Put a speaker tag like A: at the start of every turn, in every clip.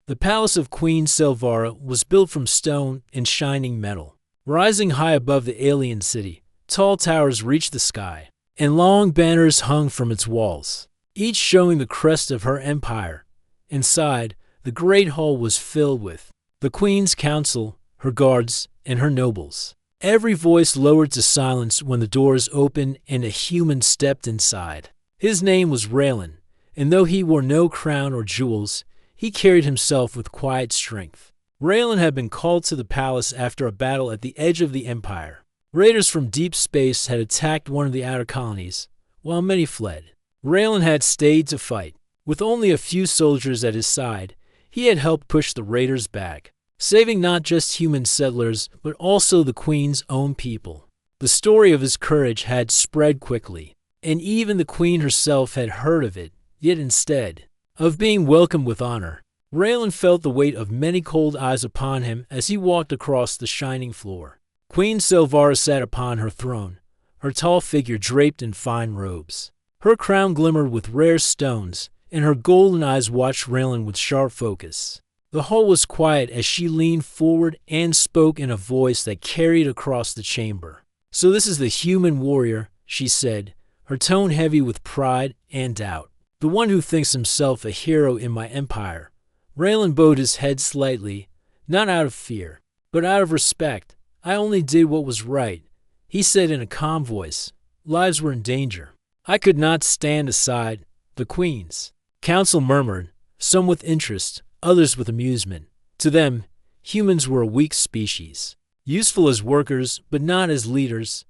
A: The palace of Queen Selvara was built from stone and shining metal. Rising high above the alien city, tall towers reached the sky, and long banners hung from its walls, each showing the crest of her empire. Inside, the great hall was filled with the Queen's council, her guards, and her nobles. Every voice lowered to silence when the doors opened and a human stepped inside. His name was Raylan, and though he wore no crown or jewels, he carried himself with quiet strength. Raylan had been called to the palace after a battle at the edge of the empire. Raiders from deep space had attacked one of the outer colonies, while many fled. Raylan had stayed to fight. With only a few soldiers at his side, he had helped push the raiders back, saving not just human settlers but also the Queen's own people. The story of his courage had spread quickly, and even the Queen herself had heard of it, yet instead of being welcomed with honor, Raylan felt the weight of many cold eyes upon him as he walked across the shining floor. Queen Selvara sat upon her throne, her tall figure draped in fine robes. Her crown glimmered with rare stones, and her golden eyes watched Raylan with sharp focus. The hall was quiet as she leaned forward and spoke in a voice that carried across the chamber. "So this is the human warrior," she said, her tone heavy with pride and doubt. "The one who thinks himself a hero in my empire." Raylan bowed his head slightly, not out of fear, but out of respect. "I only did what was right," he said in a calm voice. "Lives were in danger. I could not stand aside." The Queen's council murmured, some with interest, others with amusement. To them, humans were a weak species, useful as workers but not as leaders.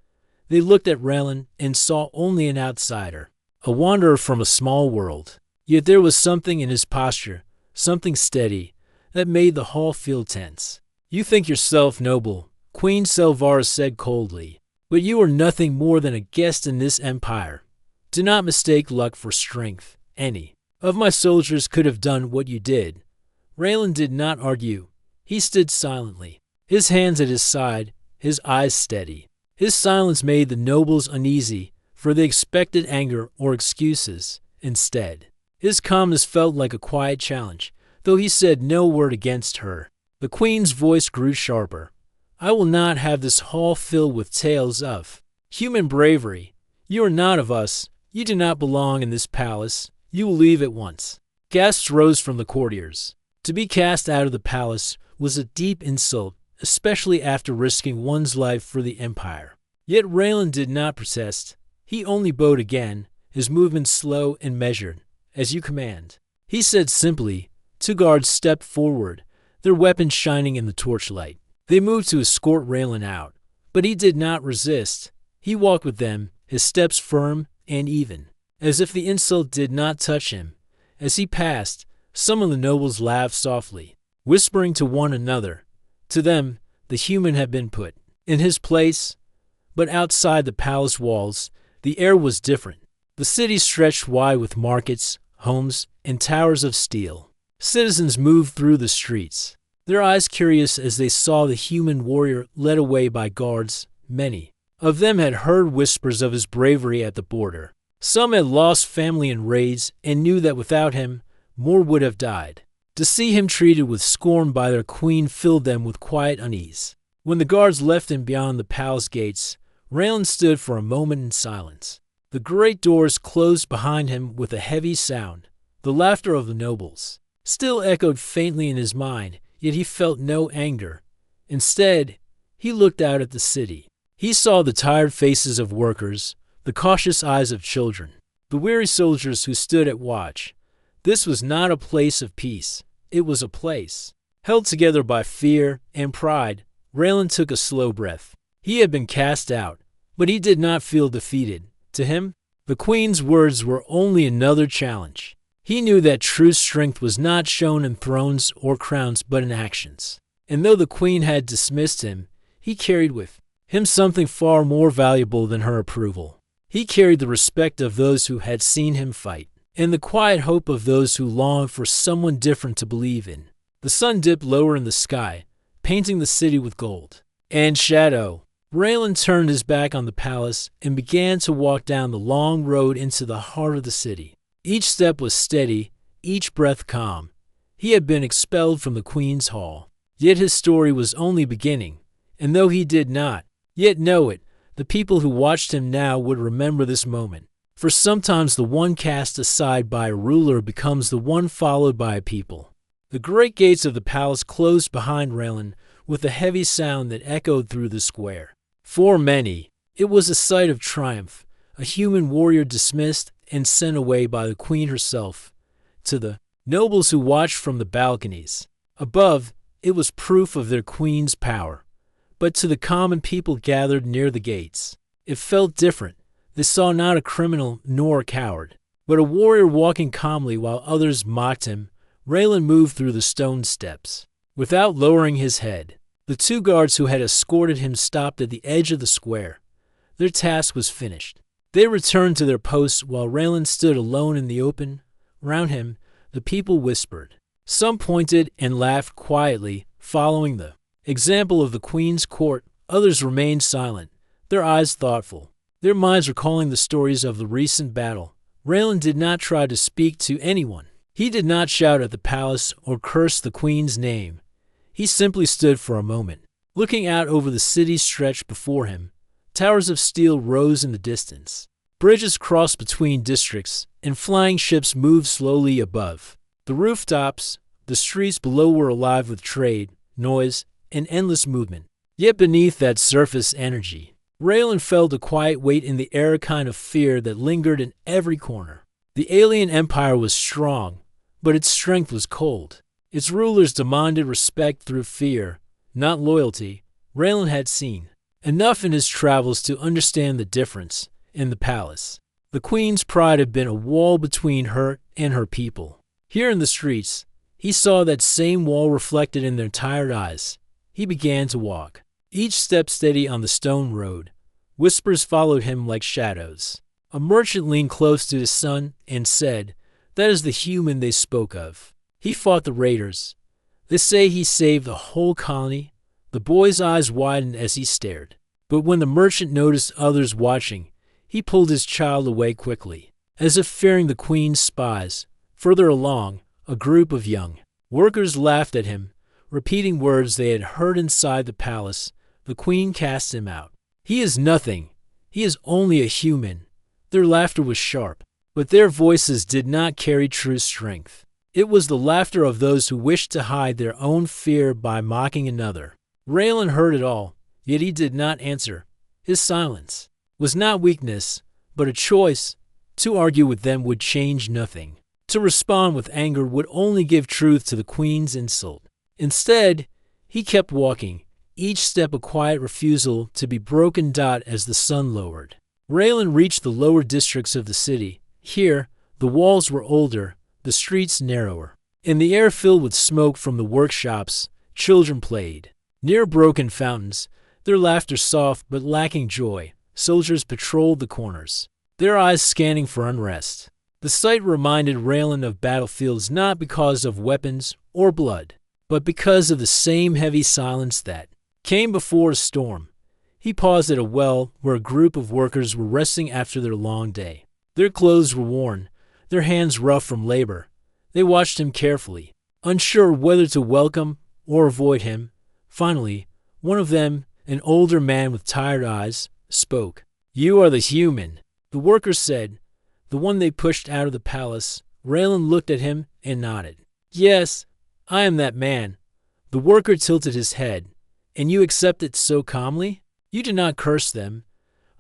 A: They looked at Raylan and saw only an outsider, a wanderer from a small world. Yet there was something in his posture, something steady, that made the hall feel tense. "You think yourself noble," Queen Selvara said coldly, "but you are nothing more than a guest in this empire. Do not mistake luck for strength. Any of my soldiers could have done what you did." Raylan did not argue. He stood silently, his hands at his side, his eyes steady. His silence made the nobles uneasy, for they expected anger or excuses. Instead, his calmness felt like a quiet challenge, though he said no word against her. The Queen's voice grew sharper. "I will not have this hall filled with tales of human bravery. You are not of us. You do not belong in this palace. You will leave at once." Gasps rose from the courtiers. To be cast out of the palace was a deep insult, especially after risking one's life for the empire. Yet Raylan did not protest. He only bowed again, his movements slow and measured. "As you command," he said simply. Two guards stepped forward, their weapons shining in the torchlight. They moved to escort Raylan out, but he did not resist. He walked with them, his steps firm and even, as if the insult did not touch him. As he passed, some of the nobles laughed softly, whispering to one another. To them, the human had been put in his place. But outside the palace walls, the air was different. The city stretched wide with markets, homes, and towers of steel. Citizens moved through the streets, their eyes curious as they saw the human warrior led away by guards. Many of them had heard whispers of his bravery at the border. Some had lost family in raids and knew that without him, more would have died. To see him treated with scorn by their queen filled them with quiet unease. When the guards left him beyond the palace gates, Raylan stood for a moment in silence. The great doors closed behind him with a heavy sound. The laughter of the nobles still echoed faintly in his mind, yet he felt no anger. Instead, he looked out at the city. He saw the tired faces of workers, the cautious eyes of children, the weary soldiers who stood at watch. This was not a place of peace. It was a place held together by fear and pride. Raylan took a slow breath. He had been cast out, but he did not feel defeated. To him, the Queen's words were only another challenge. He knew that true strength was not shown in thrones or crowns but in actions. And though the Queen had dismissed him, he carried with him something far more valuable than her approval. He carried the respect of those who had seen him fight, and the quiet hope of those who longed for someone different to believe in. The sun dipped lower in the sky, painting the city with gold and shadow. Raylan turned his back on the palace and began to walk down the long road into the heart of the city. Each step was steady, each breath calm. He had been expelled from the Queen's Hall. Yet his story was only beginning, and though he did not yet know it, the people who watched him now would remember this moment. For sometimes the one cast aside by a ruler becomes the one followed by a people. The great gates of the palace closed behind Raylan with a heavy sound that echoed through the square. For many, it was a sight of triumph, a human warrior dismissed and sent away by the Queen herself. To the nobles who watched from the balconies above, it was proof of their queen's power. But to the common people gathered near the gates, it felt different. They saw not a criminal nor a coward, but a warrior walking calmly while others mocked him. Raylan moved through the stone steps without lowering his head. The two guards who had escorted him stopped at the edge of the square. Their task was finished. They returned to their posts while Raylan stood alone in the open. Round him, the people whispered. Some pointed and laughed quietly, following the example of the Queen's court. Others remained silent, their eyes thoughtful, their minds recalling the stories of the recent battle. Raylan did not try to speak to anyone. He did not shout at the palace or curse the Queen's name. He simply stood for a moment, looking out over the city stretched before him. Towers of steel rose in the distance. Bridges crossed between districts, and flying ships moved slowly above. The rooftops, the streets below were alive with trade, noise, and endless movement. Yet beneath that surface energy, Raylan felt a quiet weight in the air, a kind of fear that lingered in every corner. The alien empire was strong, but its strength was cold. Its rulers demanded respect through fear, not loyalty. Raylan had seen enough in his travels to understand the difference. In the palace, the Queen's pride had been a wall between her and her people. Here in the streets, he saw that same wall reflected in their tired eyes. He began to walk, each step steady on the stone road. Whispers followed him like shadows. A merchant leaned close to his son and said, "That is the human they spoke of. He fought the raiders. They say he saved the whole colony." The boy's eyes widened as he stared. But when the merchant noticed others watching, he pulled his child away quickly, as if fearing the Queen's spies. Further along, a group of young workers laughed at him, repeating words they had heard inside the palace. The Queen cast him out. "He is nothing. He is only a human." Their laughter was sharp, but their voices did not carry true strength. It was the laughter of those who wished to hide their own fear by mocking another. Raylan heard it all, yet he did not answer. His silence was not weakness, but a choice. To argue with them would change nothing. To respond with anger would only give truth to the Queen's insult. Instead, he kept walking, each step a quiet refusal to be broken. As the sun lowered, Raylan reached the lower districts of the city. Here, the walls were older, the streets narrower, and the air filled with smoke from the workshops. Children played near broken fountains, their laughter soft but lacking joy. Soldiers patrolled the corners, their eyes scanning for unrest. The sight reminded Raylan of battlefields, not because of weapons or blood, but because of the same heavy silence that came before a storm. He paused at a well where a group of workers were resting after their long day. Their clothes were worn, their hands rough from labor. They watched him carefully, unsure whether to welcome or avoid him. Finally, one of them, an older man with tired eyes, spoke. "You are the human," the worker said, "the one they pushed out of the palace." Raylan looked at him and nodded. "Yes, I am that man." The worker tilted his head. "And you accept it so calmly? You did not curse them."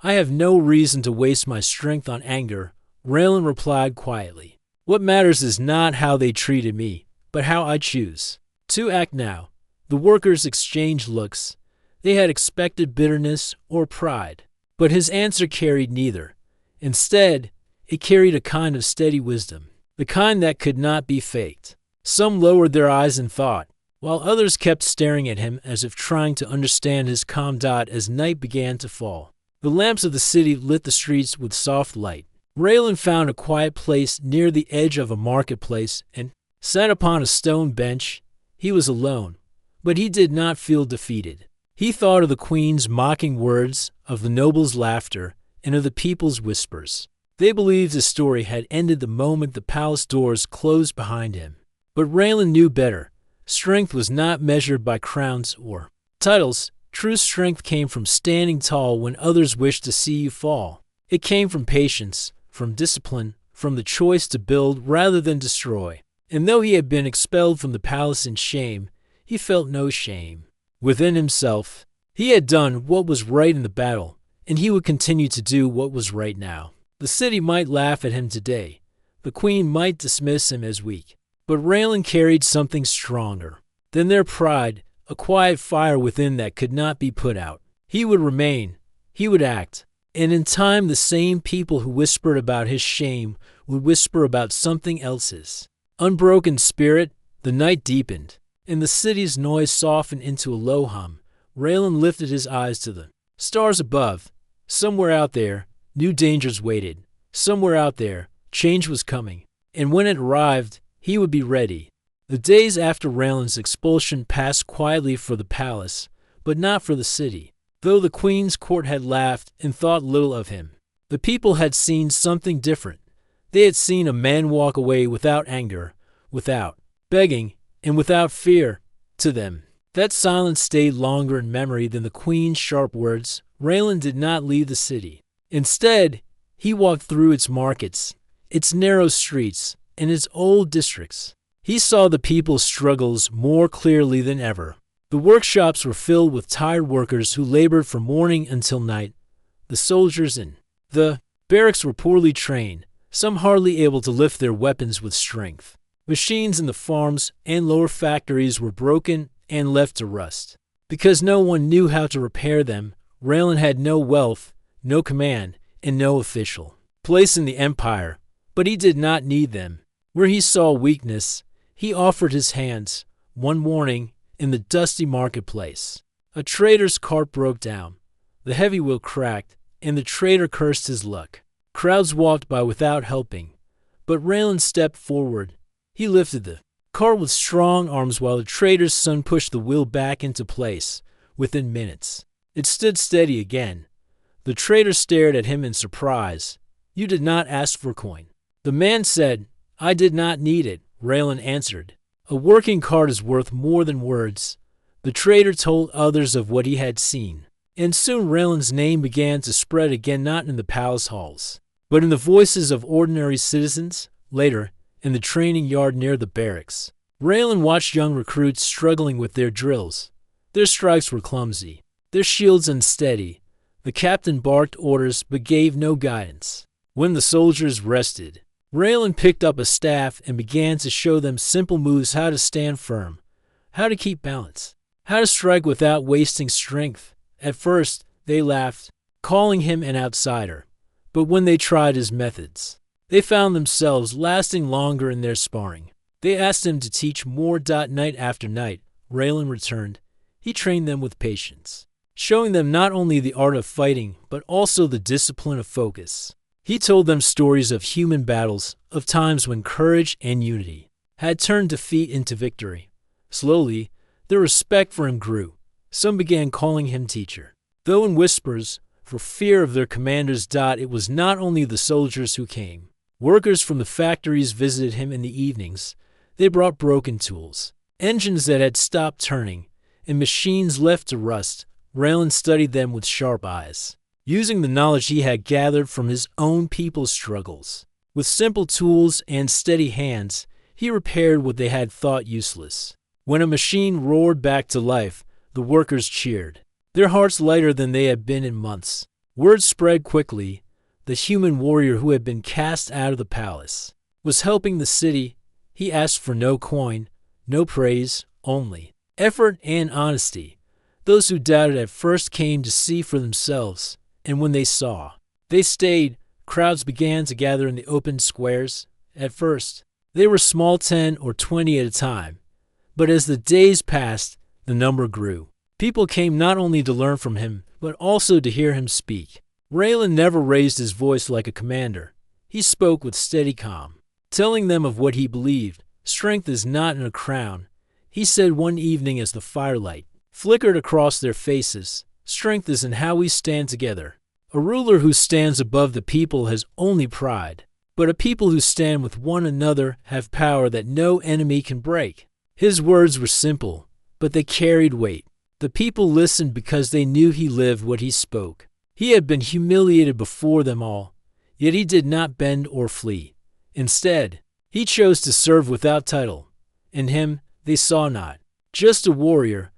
A: "I have no reason to waste my strength on anger," Raylan replied quietly. "What matters is not how they treated me, but how I choose to act now." The workers exchanged looks. They had expected bitterness or pride, but his answer carried neither. Instead, it carried a kind of steady wisdom, the kind that could not be faked. Some lowered their eyes in thought, while others kept staring at him as if trying to understand his calm. As night began to fall, the lamps of the city lit the streets with soft light. Raylan found a quiet place near the edge of a marketplace and sat upon a stone bench. He was alone, but he did not feel defeated. He thought of the Queen's mocking words, of the nobles' laughter, and of the people's whispers. They believed his story had ended the moment the palace doors closed behind him. But Raylan knew better. Strength was not measured by crowns or titles. True strength came from standing tall when others wished to see you fall. It came from patience, from discipline, from the choice to build rather than destroy. And though he had been expelled from the palace in shame, he felt no shame. Within himself, he had done what was right in the battle, and he would continue to do what was right now. The city might laugh at him today. The queen might dismiss him as weak. But Raylan carried something stronger than their pride, a quiet fire within that could not be put out. He would remain. He would act. And in time, the same people who whispered about his shame would whisper about something else's. Unbroken spirit, the night deepened, and the city's noise softened into a low hum. Raylan lifted his eyes to the stars above. Somewhere out there, new dangers waited. Somewhere out there, change was coming. And when it arrived, he would be ready. The days after Raylan's expulsion passed quietly for the palace, but not for the city. Though the queen's court had laughed and thought little of him, the people had seen something different. They had seen a man walk away without anger, without begging, and without fear. To them, that silence stayed longer in memory than the queen's sharp words. Raylan did not leave the city. Instead, he walked through its markets, its narrow streets, and its old districts. He saw the people's struggles more clearly than ever. The workshops were filled with tired workers who labored from morning until night. The soldiers in the barracks were poorly trained, some hardly able to lift their weapons with strength. Machines in the farms and lower factories were broken and left to rust. Because no one knew how to repair them, Raylan had no wealth, no command, and no official place in the empire. But he did not need them. Where he saw weakness, he offered his hands. One morning, in the dusty marketplace, a trader's cart broke down. The heavy wheel cracked, and the trader cursed his luck. Crowds walked by without helping, but Raylan stepped forward. He lifted the cart with strong arms while the trader's son pushed the wheel back into place. Within minutes, it stood steady again. The trader stared at him in surprise. "You did not ask for coin." The man said, "I did not need it," Raylan answered. "A working cart is worth more than words." The trader told others of what he had seen, and soon Raylan's name began to spread again, not in the palace halls, but in the voices of ordinary citizens. Later, in the training yard near the barracks, Raylan watched young recruits struggling with their drills. Their strikes were clumsy, their shields unsteady. The captain barked orders but gave no guidance. When the soldiers rested, Raylan picked up a staff and began to show them simple moves: how to stand firm, how to keep balance, how to strike without wasting strength. At first, they laughed, calling him an outsider. But when they tried his methods, they found themselves lasting longer in their sparring. They asked him to teach more. Night after night, Raylan returned. He trained them with patience, showing them not only the art of fighting, but also the discipline of focus. He told them stories of human battles, of times when courage and unity had turned defeat into victory. Slowly, their respect for him grew. Some began calling him teacher, though in whispers, for fear of their commanders. It was not only the soldiers who came. Workers from the factories visited him in the evenings. They brought broken tools, engines that had stopped turning, and machines left to rust. Raylan studied them with sharp eyes, using the knowledge he had gathered from his own people's struggles. With simple tools and steady hands, he repaired what they had thought useless. When a machine roared back to life, the workers cheered, their hearts lighter than they had been in months. Word spread quickly. The human warrior who had been cast out of the palace was helping the city. He asked for no coin, no praise, only effort and honesty. Those who doubted at first came to see for themselves, and when they saw, they stayed. Crowds began to gather in the open squares. At first, they were small, 10 or 20 at a time, but as the days passed, the number grew. People came not only to learn from him, but also to hear him speak. Raylan never raised his voice like a commander. He spoke with steady calm, telling them of what he believed. Strength is not in a crown, he said one evening as the firelight flickered across their faces. Strength is in how we stand together. A ruler who stands above the people has only pride. but a people who stand with one another have power that no enemy can break. His words were simple, but they carried weight. The people listened because they knew he lived what he spoke. He had been humiliated before them all, yet he did not bend or flee. Instead, he chose to serve without title. In him, they saw not just a warrior,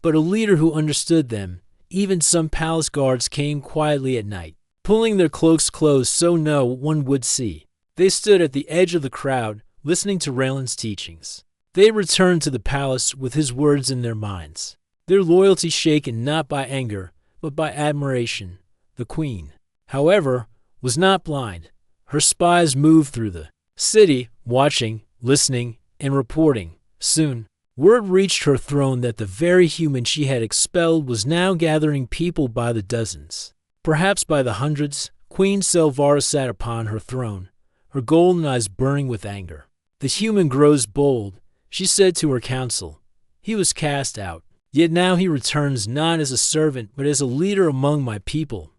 A: but a leader who understood them. Even some palace guards came quietly at night, pulling their cloaks close so no one would see. They stood at the edge of the crowd, listening to Raylan's teachings. They returned to the palace with his words in their minds, their loyalty shaken not by anger, but by admiration. The queen, however, was not blind. Her spies moved through the city, watching, listening, and reporting. Soon, word reached her throne that the very human she had expelled was now gathering people by the dozens, perhaps by the hundreds. Queen Selvara sat upon her throne, her golden eyes burning with anger. The human grows bold, she said to her council. He was cast out, yet now he returns not as a servant but as a leader among my people.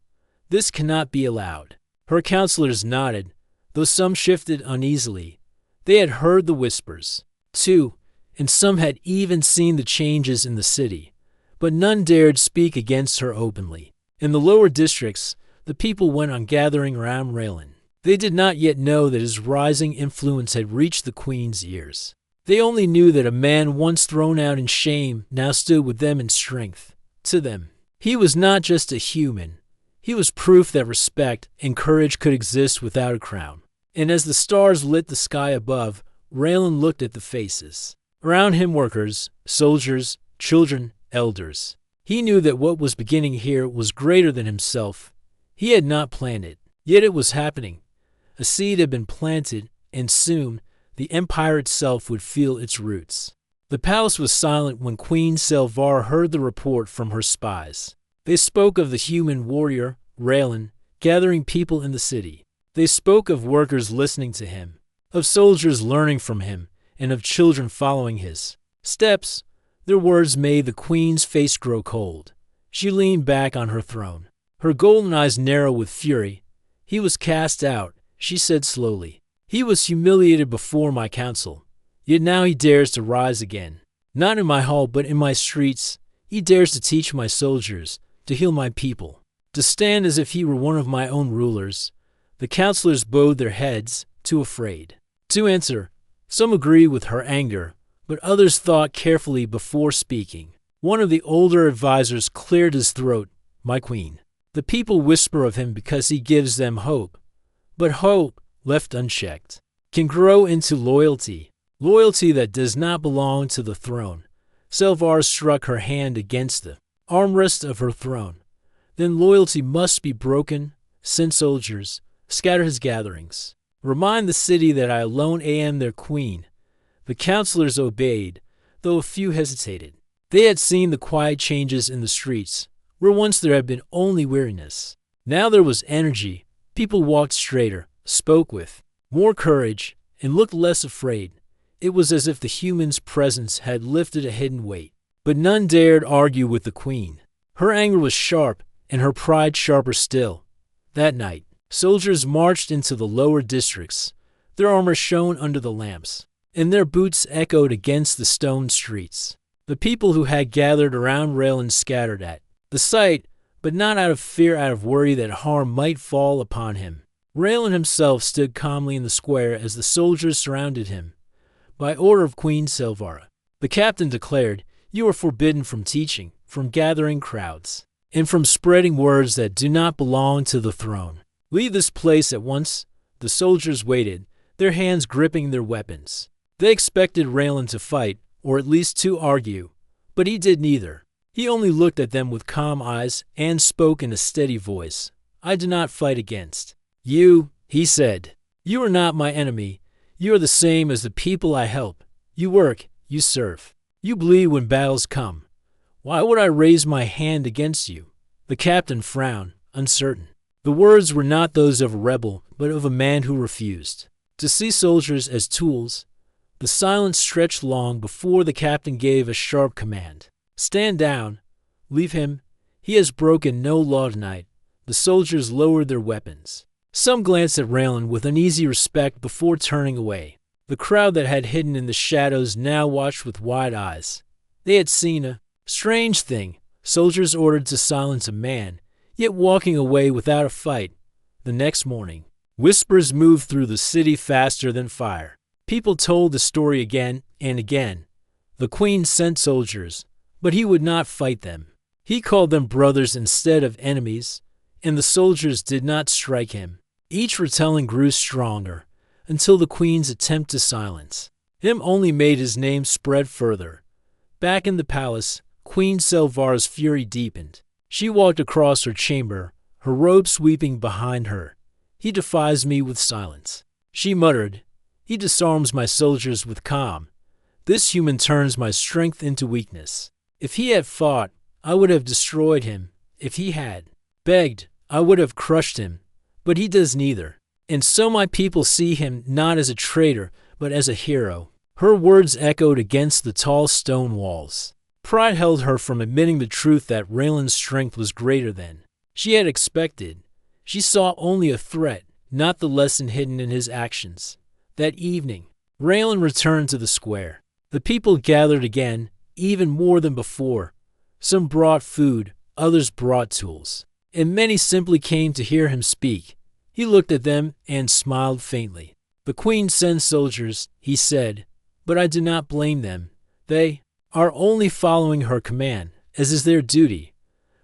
A: This cannot be allowed. Her counselors nodded, though some shifted uneasily. They had heard the whispers, too, and some had even seen the changes in the city, but none dared speak against her openly. In the lower districts, the people went on gathering around Raylan. They did not yet know that his rising influence had reached the queen's ears. They only knew that a man once thrown out in shame now stood with them in strength. To them, he was not just a human. He was proof that respect and courage could exist without a crown. And as the stars lit the sky above, Raylan looked at the faces. Around him workers, soldiers, children, elders. He knew that what was beginning here was greater than himself. He had not planned it, yet it was happening. A seed had been planted, and soon the empire itself would feel its roots. The palace was silent when Queen Selvara heard the report from her spies. They spoke of the human warrior, Raylan, gathering people in the city. They spoke of workers listening to him, of soldiers learning from him, and of children following his steps. Their words made the queen's face grow cold. She leaned back on her throne, her golden eyes narrow with fury. He was cast out, she said slowly. He was humiliated before my council, yet now he dares to rise again. Not in my hall, but in my streets. He dares to teach my soldiers, to heal my people, to stand as if he were one of my own rulers. The counselors bowed their heads, too afraid to answer. Some agreed with her anger, but others thought carefully before speaking. One of the older advisors cleared his throat. My queen. The people whisper of him because he gives them hope. But hope, left unchecked, can grow into loyalty. Loyalty that does not belong to the throne. Selvara struck her hand against the armrest of her throne. Then loyalty must be broken. Send soldiers, scatter his gatherings. Remind the city that I alone am their queen. The counselors obeyed, though a few hesitated. They had seen the quiet changes in the streets, where once there had been only weariness. Now there was energy. People walked straighter, spoke with more courage, and looked less afraid. It was as if the human's presence had lifted a hidden weight. But none dared argue with the queen. Her anger was sharp, and her pride sharper still. That night, soldiers marched into the lower districts. Their armor shone under the lamps, and their boots echoed against the stone streets. The people who had gathered around Raylan scattered at the sight, but not out of fear, out of worry that harm might fall upon him. Raylan himself stood calmly in the square as the soldiers surrounded him. By order of Queen Selvara, the captain declared, "You are forbidden from teaching, from gathering crowds, and from spreading words that do not belong to the throne. Leave this place at once." The soldiers waited, their hands gripping their weapons. They expected Raylan to fight, or at least to argue, but he did neither. He only looked at them with calm eyes and spoke in a steady voice. "I do not fight against you," he said. "You are not my enemy. You are the same as the people I help. You work, you serve. You bleed when battles come. Why would I raise my hand against you?" The captain frowned, uncertain. The words were not those of a rebel, but of a man who refused to see soldiers as tools. The silence stretched long before the captain gave a sharp command. "Stand down. Leave him. He has broken no law tonight." The soldiers lowered their weapons. Some glanced at Raylan with uneasy respect before turning away. The crowd that had hidden in the shadows now watched with wide eyes. They had seen a strange thing: soldiers ordered to silence a man, yet walking away without a fight. The next morning, whispers moved through the city faster than fire. People told the story again and again. The Queen sent soldiers, but he would not fight them. He called them brothers instead of enemies, and the soldiers did not strike him. Each retelling grew stronger, until the Queen's attempt to silence him only made his name spread further. Back in the palace, Queen Selvar's fury deepened. She walked across her chamber, her robe sweeping behind her. "He defies me with silence," she muttered. "He disarms my soldiers with calm. This human turns my strength into weakness. If he had fought, I would have destroyed him. If he had begged, I would have crushed him. But he does neither. And so my people see him not as a traitor, but as a hero." Her words echoed against the tall stone walls. Pride held her from admitting the truth that Raylan's strength was greater than she had expected. She saw only a threat, not the lesson hidden in his actions. That evening, Raylan returned to the square. The people gathered again, even more than before. Some brought food, others brought tools, and many simply came to hear him speak. He looked at them and smiled faintly. "The Queen sends soldiers," he said, "but I do not blame them. They are only following her command, as is their duty.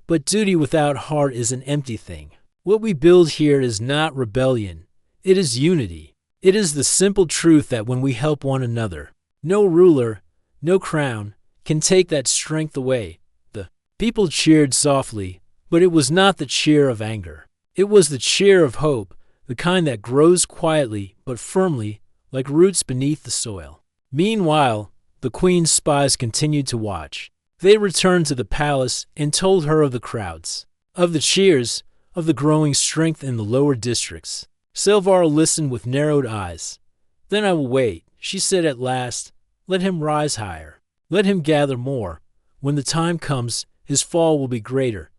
A: But duty without heart is an empty thing. What we build here is not rebellion. It is unity. It is the simple truth that when we help one another, no ruler, no crown, can take that strength away." The people cheered softly, but it was not the cheer of anger. It was the cheer of hope, the kind that grows quietly but firmly, like roots beneath the soil. Meanwhile, the Queen's spies continued to watch. They returned to the palace and told her of the crowds, of the cheers, of the growing strength in the lower districts. Selvar listened with narrowed eyes. "Then I will wait," she said at last. "Let him rise higher. Let him gather more. When the time comes, his fall will be greater."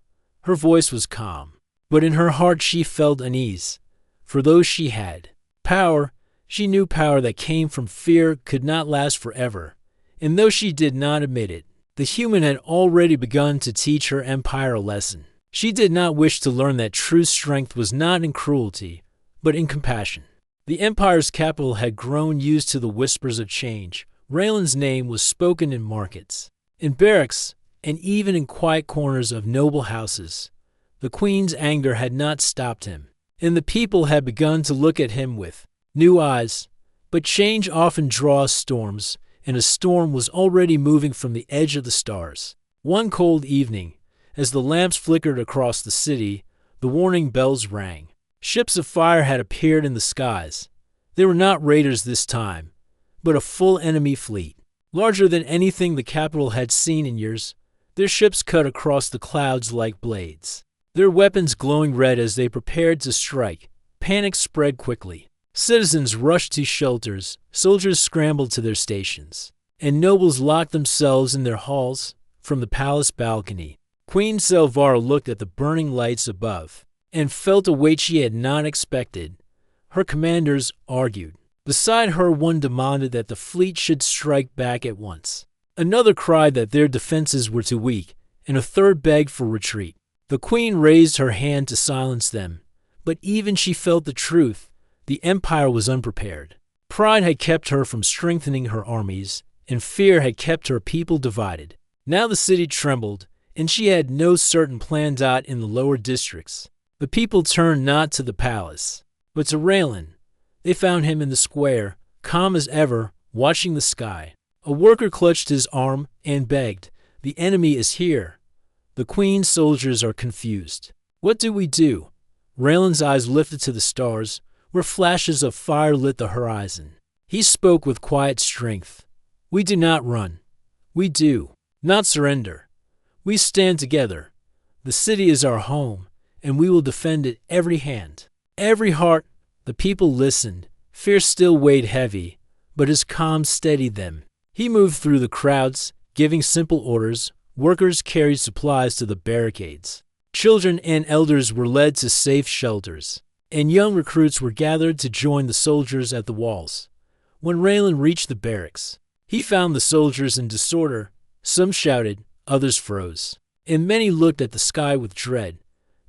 A: Her voice was calm, but in her heart she felt unease. For though she had power, she knew power that came from fear could not last forever. And though she did not admit it, the human had already begun to teach her empire a lesson. She did not wish to learn that true strength was not in cruelty, but in compassion. The empire's capital had grown used to the whispers of change. Raylan's name was spoken in markets, in barracks, and even in quiet corners of noble houses. The Queen's anger had not stopped him, and the people had begun to look at him with new eyes. But change often draws storms, and a storm was already moving from the edge of the stars. One cold evening, as the lamps flickered across the city, the warning bells rang. Ships of fire had appeared in the skies. They were not raiders this time, but a full enemy fleet, larger than anything the capital had seen in years. Their ships cut across the clouds like blades, their weapons glowing red as they prepared to strike. Panic spread quickly. Citizens rushed to shelters, soldiers scrambled to their stations, and nobles locked themselves in their halls. From the palace balcony, Queen Selvar looked at the burning lights above and felt a weight she had not expected. Her commanders argued. Beside her, one demanded that the fleet should strike back at once. Another cried that their defenses were too weak, and a third begged for retreat. The Queen raised her hand to silence them, but even she felt the truth. The empire was unprepared. Pride had kept her from strengthening her armies, and fear had kept her people divided. Now the city trembled, and she had no certain planned out in the lower districts. The people turned not to the palace, but to Raylan. They found him in the square, calm as ever, watching the sky. A worker clutched his arm and begged, "The enemy is here." The Queen's soldiers are confused. "What do we do?" Raylan's eyes lifted to the stars, where flashes of fire lit the horizon. He spoke with quiet strength. "We do not run. We do not surrender. We stand together. The city is our home, and we will defend it every hand, every heart." The people listened. Fear still weighed heavy, but his calm steadied them. He moved through the crowds, giving simple orders. Workers carried supplies to the barricades. Children and elders were led to safe shelters. and young recruits were gathered to join the soldiers at the walls. When Raylan reached the barracks, he found the soldiers in disorder. Some shouted, others froze, and many looked at the sky with dread.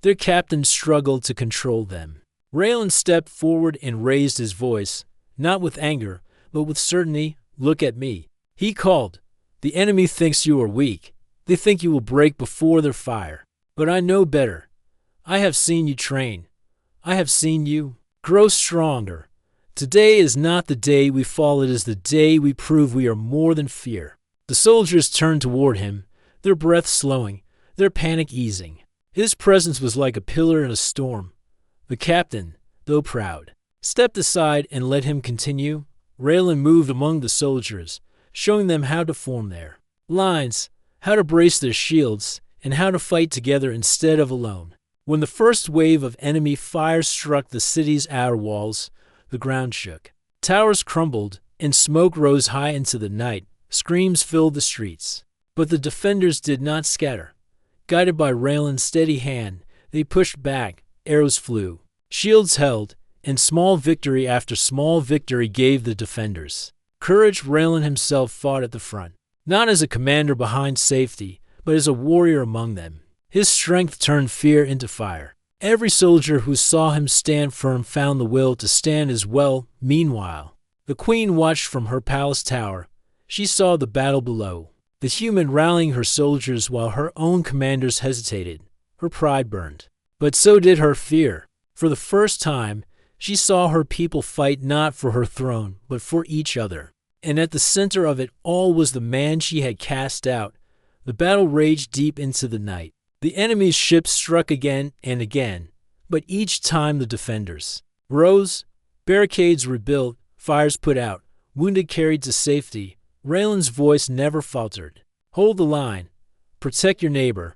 A: Their captain struggled to control them. Raylan stepped forward and raised his voice, not with anger, but with certainty. "Look at me," he called. "The enemy thinks you are weak. They think you will break before their fire. But I know better. I have seen you train. I have seen you grow stronger. Today is not the day we fall, it is the day we prove we are more than fear." The soldiers turned toward him, their breath slowing, their panic easing. His presence was like a pillar in a storm. The captain, though proud, stepped aside and let him continue. Raylan moved among the soldiers, showing them how to form their lines, how to brace their shields, and how to fight together instead of alone. When the first wave of enemy fire struck the city's outer walls, the ground shook. Towers crumbled, and smoke rose high into the night. Screams filled the streets. But the defenders did not scatter. Guided by Raylan's steady hand, they pushed back. Arrows flew, shields held, and small victory after small victory gave the defenders courage. Raylan himself fought at the front, not as a commander behind safety, but as a warrior among them. His strength turned fear into fire. Every soldier who saw him stand firm found the will to stand as well. Meanwhile, the queen watched from her palace tower. She saw the battle below, the human rallying her soldiers while her own commanders hesitated. Her pride burned, but so did her fear. For the first time, she saw her people fight not for her throne, but for each other. And at the center of it all was the man she had cast out. The battle raged deep into the night. The enemy's ships struck again and again, but each time the defenders rose, barricades rebuilt, fires put out, wounded carried to safety. Raylan's voice never faltered. "Hold the line. Protect your neighbor.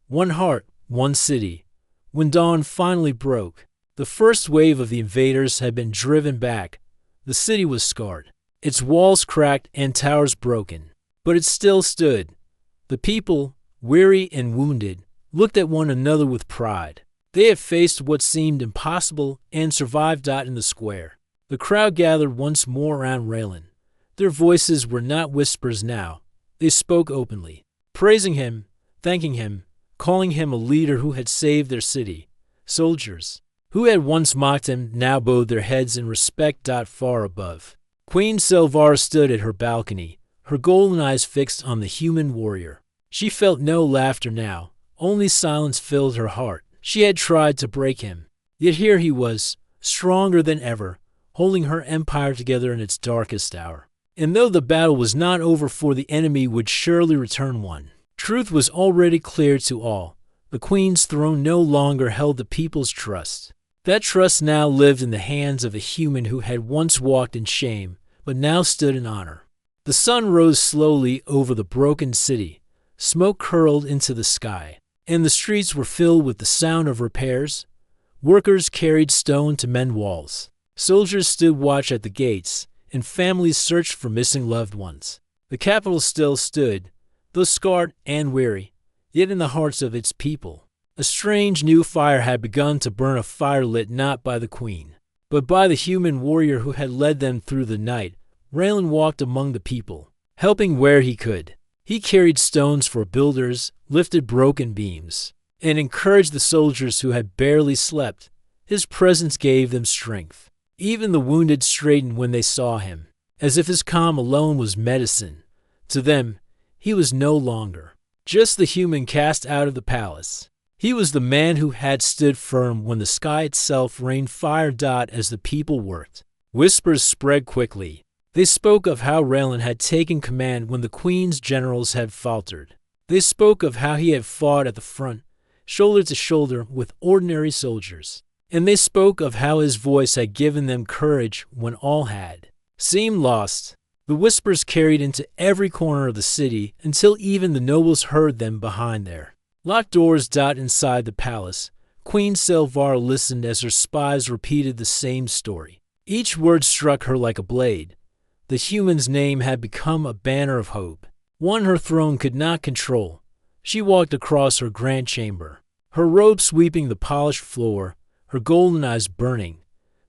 A: One heart, one city." When dawn finally broke, the first wave of the invaders had been driven back. The city was scarred, its walls cracked and towers broken, but it still stood. The people, weary and wounded, looked at one another with pride. They had faced what seemed impossible and survived. In the square, the crowd gathered once more around Raylan. Their voices were not whispers now. They spoke openly, praising him, thanking him, calling him a leader who had saved their city. Soldiers, who had once mocked him, now bowed their heads in respect. Far above, Queen Silvara stood at her balcony, her golden eyes fixed on the human warrior. She felt no laughter now, only silence filled her heart. She had tried to break him, yet here he was, stronger than ever, holding her empire together in its darkest hour. And though the battle was not over, for the enemy would surely return one, truth was already clear to all. The queen's throne no longer held the people's trust. That trust now lived in the hands of a human who had once walked in shame, but now stood in honor. The sun rose slowly over the broken city. Smoke curled into the sky, and the streets were filled with the sound of repairs. Workers carried stone to mend walls. Soldiers stood watch at the gates, and families searched for missing loved ones. The capital still stood, though scarred and weary, yet in the hearts of its people, a strange new fire had begun to burn, a fire lit not by the queen, but by the human warrior who had led them through the night. Raylan walked among the people, helping where he could. He carried stones for builders, lifted broken beams, and encouraged the soldiers who had barely slept. His presence gave them strength. Even the wounded straightened when they saw him, as if his calm alone was medicine. To them, he was no longer just the human cast out of the palace. He was the man who had stood firm when the sky itself rained fire. As the people worked, whispers spread quickly. They spoke of how Raylan had taken command when the queen's generals had faltered. They spoke of how he had fought at the front, shoulder to shoulder with ordinary soldiers. And they spoke of how his voice had given them courage when all had seemed lost. The whispers carried into every corner of the city until even the nobles heard them behind their locked doors. Inside the palace, Queen Silvara listened as her spies repeated the same story. Each word struck her like a blade. The human's name had become a banner of hope, one her throne could not control. She walked across her grand chamber, her robe sweeping the polished floor, her golden eyes burning.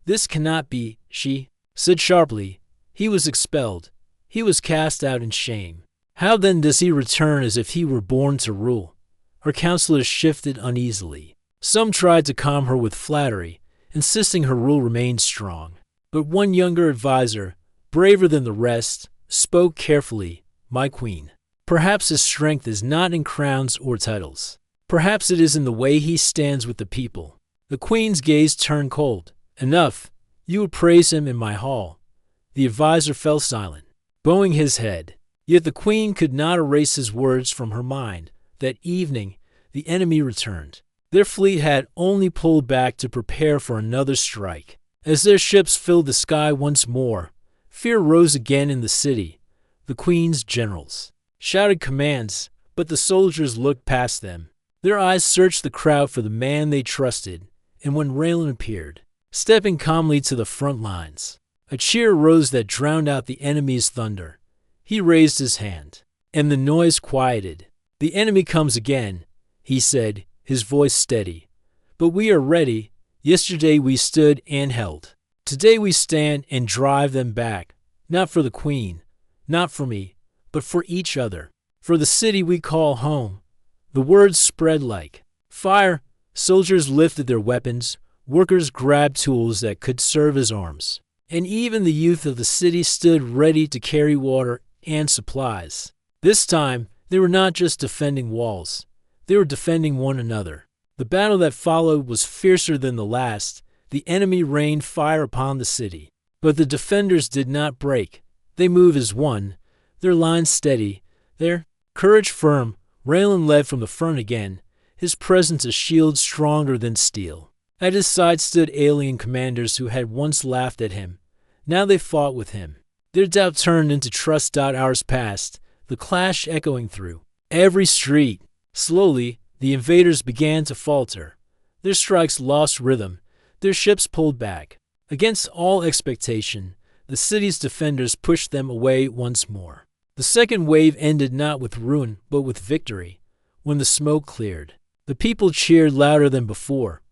A: "This cannot be," she said sharply. "He was expelled. He was cast out in shame. How then does he return as if he were born to rule?" Her counselors shifted uneasily. Some tried to calm her with flattery, insisting her rule remained strong. But one younger advisor, braver than the rest, spoke carefully. "My queen, perhaps his strength is not in crowns or titles. Perhaps it is in the way he stands with the people." The queen's gaze turned cold. "Enough. You will praise him in my hall." The advisor fell silent, bowing his head. Yet the queen could not erase his words from her mind. That evening, the enemy returned. Their fleet had only pulled back to prepare for another strike. As their ships filled the sky once more, fear rose again in the city. The queen's generals shouted commands, but the soldiers looked past them. Their eyes searched the crowd for the man they trusted, and when Raylan appeared, stepping calmly to the front lines, a cheer rose that drowned out the enemy's thunder. He raised his hand, and the noise quieted. "The enemy comes again," he said, his voice steady. "But we are ready. Yesterday we stood and held. Today we stand and drive them back, not for the queen, not for me, but for each other, for the city we call home." The words spread like fire. Soldiers lifted their weapons, workers grabbed tools that could serve as arms, and even the youth of the city stood ready to carry water and supplies. This time, they were not just defending walls, they were defending one another. The battle that followed was fiercer than the last. The enemy rained fire upon the city, but the defenders did not break. They moved as one, their lines steady, their courage firm. Raylan led from the front again, his presence a shield stronger than steel. At his side stood alien commanders who had once laughed at him. Now they fought with him. Their doubt turned into trust. Hours passed, the clash echoing through every street. Slowly, the invaders began to falter. Their strikes lost rhythm. Their ships pulled back. Against all expectation, the city's defenders pushed them away once more. The second wave ended not with ruin, but with victory. When the smoke cleared, the people cheered louder than before.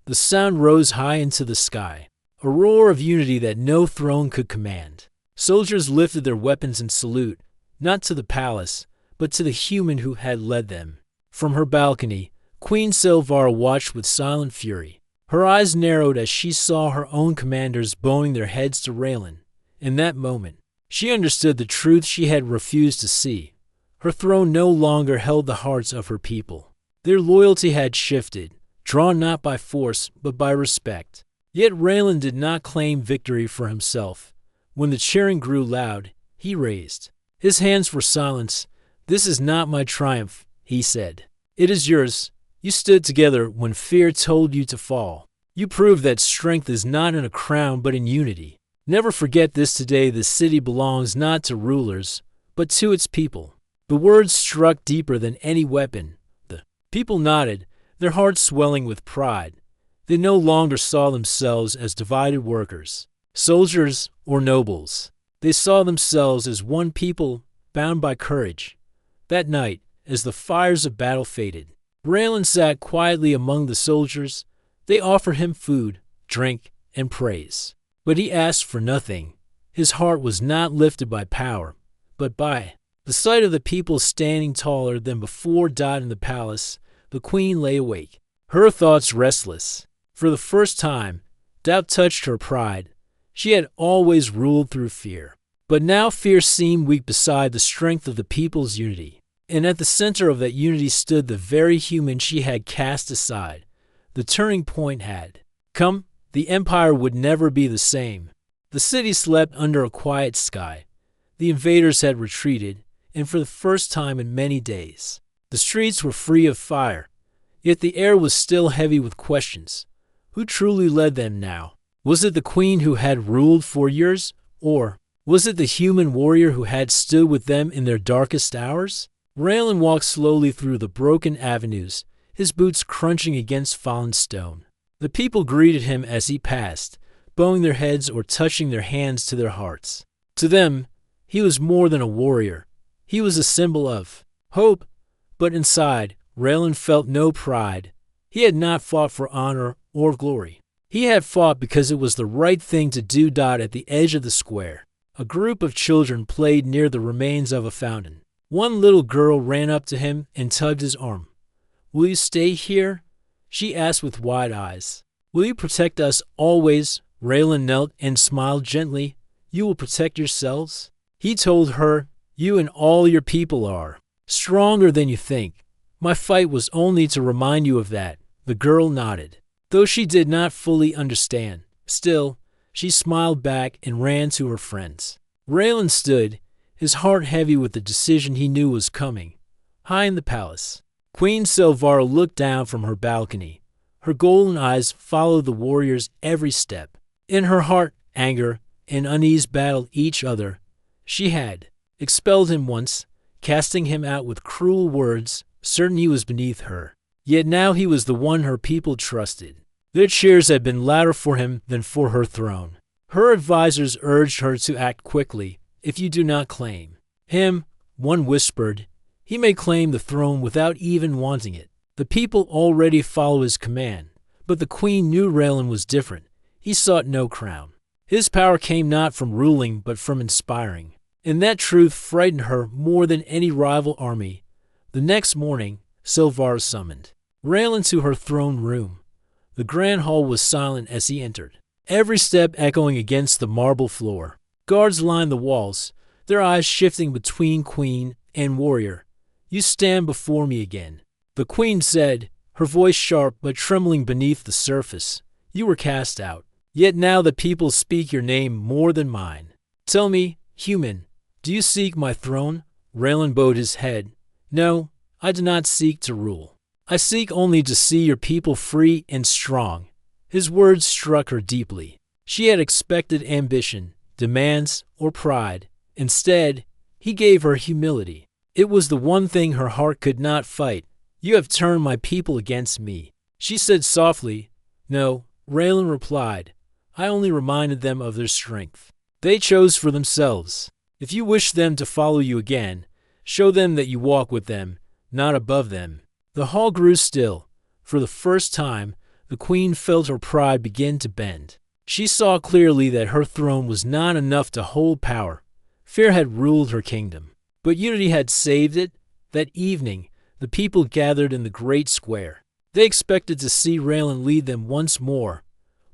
A: The sound rose high into the sky, a roar of unity that no throne could command. Soldiers lifted their weapons in salute, not to the palace, but to the human who had led them. From her balcony, Queen Silvara watched with silent fury. Her eyes narrowed as she saw her own commanders bowing their heads to Raylan. In that moment, she understood the truth she had refused to see. Her throne no longer held the hearts of her people. Their loyalty had shifted, drawn not by force, but by respect. Yet Raylan did not claim victory for himself. When the cheering grew loud, he raised his hands for silence. "This is not my triumph," he said. "It is yours. You stood together when fear told you to fall. You proved that strength is not in a crown but in unity. Never forget this today. The city belongs not to rulers, but to its people." The words struck deeper than any weapon. The people nodded, their hearts swelling with pride. They no longer saw themselves as divided workers, soldiers, or nobles. They saw themselves as one people, bound by courage. That night, as the fires of battle faded, Raylan sat quietly among the soldiers. They offered him food, drink, and praise. But he asked for nothing. His heart was not lifted by power, but by the sight of the people standing taller than before. In the palace, the queen lay awake, her thoughts restless. For the first time, doubt touched her pride. She had always ruled through fear, but now fear seemed weak beside the strength of the people's unity. And at the center of that unity stood the very human she had cast aside. The turning point had come. The empire would never be the same. The city slept under a quiet sky. The invaders had retreated, and for the first time in many days, the streets were free of fire. Yet the air was still heavy with questions. Who truly led them now? Was it the queen who had ruled for years, or was it the human warrior who had stood with them in their darkest hours? Raylan walked slowly through the broken avenues, his boots crunching against fallen stone. The people greeted him as he passed, bowing their heads or touching their hands to their hearts. To them, he was more than a warrior. He was a symbol of hope. But inside, Raylan felt no pride. He had not fought for honor or glory. He had fought because it was the right thing to do. At the edge of the square, a group of children played near the remains of a fountain. One little girl ran up to him and tugged his arm. "Will you stay here?" she asked with wide eyes. "Will you protect us always?" Raylan knelt and smiled gently. "You will protect yourselves?" He told her, "You and all your people are stronger than you think. My fight was only to remind you of that." The girl nodded, though she did not fully understand. Still, she smiled back and ran to her friends. Raylan stood, his heart heavy with the decision he knew was coming. High in the palace, Queen Silvara looked down from her balcony. Her golden eyes followed the warrior's every step. In her heart, anger and unease battled each other. She had expelled him once, casting him out with cruel words, certain he was beneath her. Yet now he was the one her people trusted. Their cheers had been louder for him than for her throne. Her advisors urged her to act quickly. "If you do not claim him," one whispered, "he may claim the throne without even wanting it." The people already follow his command, but the queen knew Raylan was different. He sought no crown. His power came not from ruling but from inspiring, and that truth frightened her more than any rival army. The next morning, Silvara summoned Raylan to her throne room. The grand hall was silent as he entered, every step echoing against the marble floor. Guards lined the walls, their eyes shifting between queen and warrior. "You stand before me again," the queen said, her voice sharp but trembling beneath the surface. "You were cast out, yet now the people speak your name more than mine. Tell me, human, do you seek my throne?" Raylan bowed his head. "No, I do not seek to rule. I seek only to see your people free and strong." His words struck her deeply. She had expected ambition, demands, or pride. Instead, he gave her humility. It was the one thing her heart could not fight. "You have turned my people against me," she said softly. "No," Raylan replied. "I only reminded them of their strength. They chose for themselves. If you wish them to follow you again, show them that you walk with them, not above them." The hall grew still. For the first time, the queen felt her pride begin to bend. She saw clearly that her throne was not enough to hold power. Fear had ruled her kingdom, but unity had saved it. That evening, the people gathered in the great square. They expected to see Raylan lead them once more,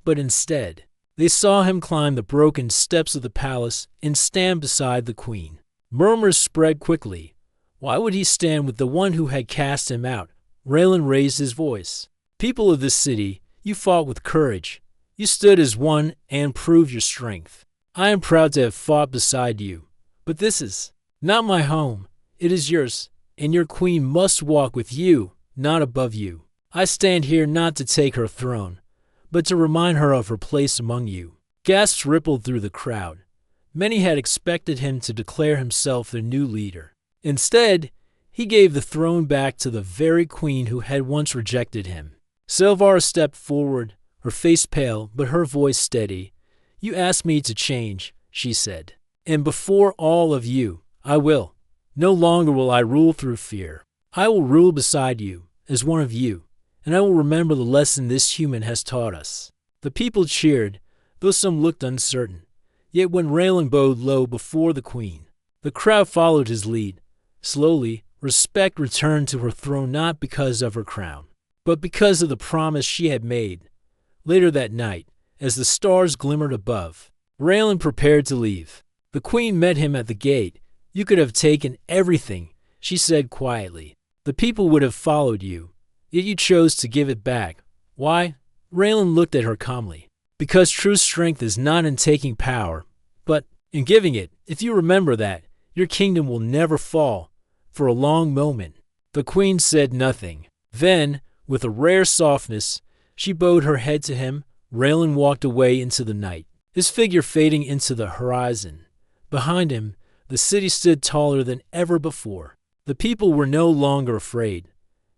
A: but instead, they saw him climb the broken steps of the palace and stand beside the queen. Murmurs spread quickly. Why would he stand with the one who had cast him out? Raylan raised his voice. "People of this city, you fought with courage. You stood as one and proved your strength. I am proud to have fought beside you. But this is not my home. It is yours, and your queen must walk with you, not above you. I stand here not to take her throne, but to remind her of her place among you." Gasps rippled through the crowd. Many had expected him to declare himself their new leader. Instead, he gave the throne back to the very queen who had once rejected him. Silvara stepped forward, her face pale but her voice steady. "You asked me to change," she said. "And before all of you, I will. No longer will I rule through fear. I will rule beside you, as one of you, and I will remember the lesson this human has taught us." The people cheered, though some looked uncertain. Yet when Raylan bowed low before the queen, the crowd followed his lead. Slowly, respect returned to her throne not because of her crown, but because of the promise she had made. Later that night, as the stars glimmered above, Raylan prepared to leave. The queen met him at the gate. "You could have taken everything," she said quietly. "The people would have followed you, yet you chose to give it back. Why?" Raylan looked at her calmly. "Because true strength is not in taking power, but in giving it. If you remember that, your kingdom will never fall." For a long moment, the queen said nothing. Then, with a rare softness, she bowed her head to him. Raylan walked away into the night, his figure fading into the horizon. Behind him, the city stood taller than ever before. The people were no longer afraid.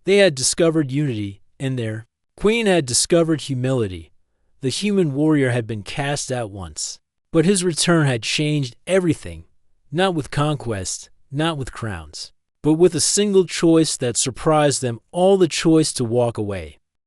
A: They had discovered unity, and their queen had discovered humility. The human warrior had been cast out once, but his return had changed everything, not with conquest, not with crowns, but with a single choice that surprised them all: the choice to walk away.